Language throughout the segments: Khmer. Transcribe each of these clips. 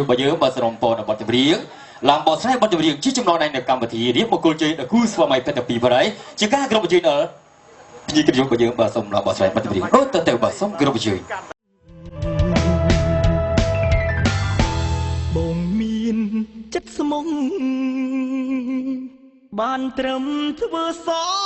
Bây giờ bà sẽ làm bò ở bọt riêng làm bò sai bọt riêng chỉ trong đó này được cầm thì riêng một câu chuyện ở khu swami phải tập vào đấy chỉ cả cái chuyện ở như cái bây giờ bà xong là bò sai bọt riêng ôi tao bà xong cái chuyện bồng miên chất mông bàn trầm thưa gió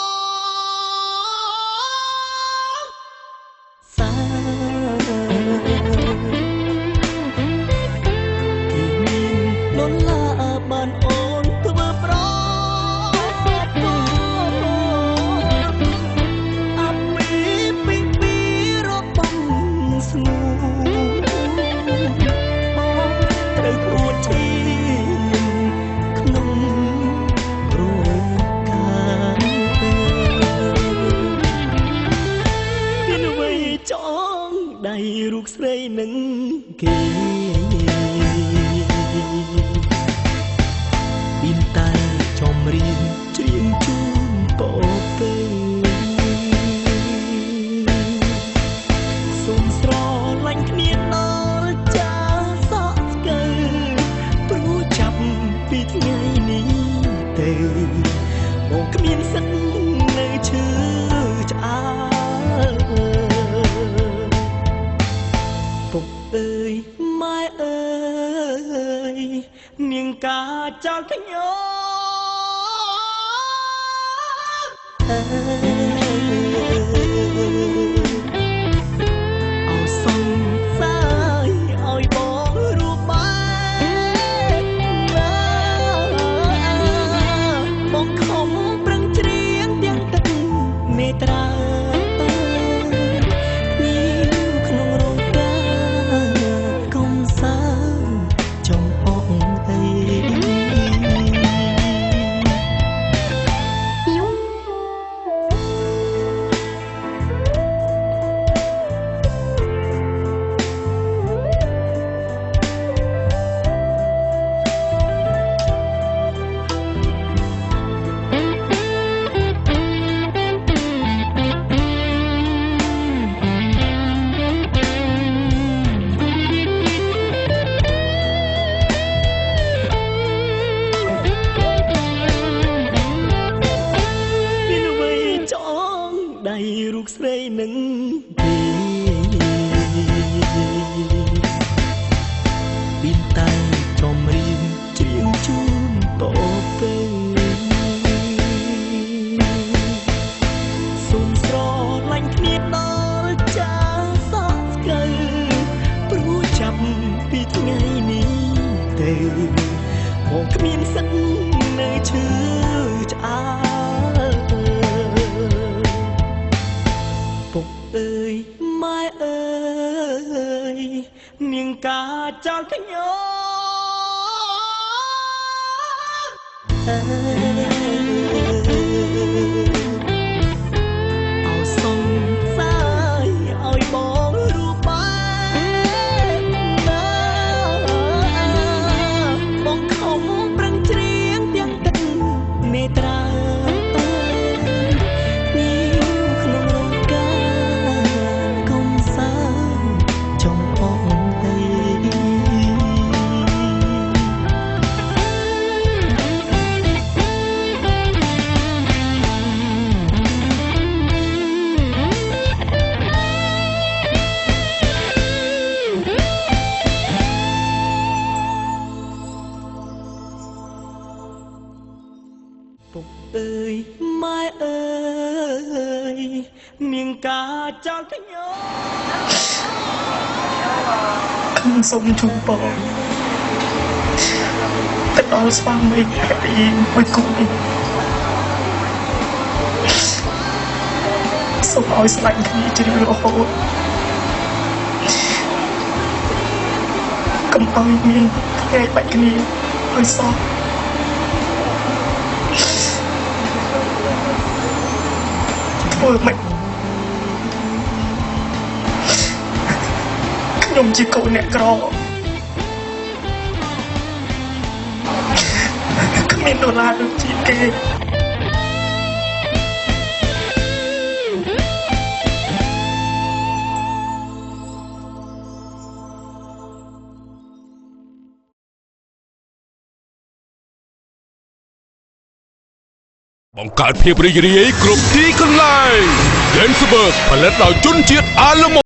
នេះទេមកគ្មានសិននៅឈឺឆ្អើពុកអើយម៉ែអើយនាងការចោលខ្ញុំអោសុំសាយឲ្យបងរូបបានណាបងខំប្រឹងច្រៀងទាំងទឹកនេត្រាញៀវក្នុងរោងការកំសាន្តចង់អងអីពុកអើយម៉ែអើយនាងការចោលខ្ញុំសូមជូនពរទៅដល់ស្វាមីភរិយាមួយគូនេះសូមឲ្យស្លាញ់គ្នាជារៀងរហូតកុំឲ្យមានថ្ងៃបាច់គ្នាឲ្យសោះធ្វើម៉េចខ្ញុំជាកូនអ្នកក្រគ្មានដុល្លារដូចជាគេបង្កើតភាពរីករាយគ្រប់ទីកន្លែង Lensberg ផលិតដោយជនជាតិអាល្លឺម៉ង់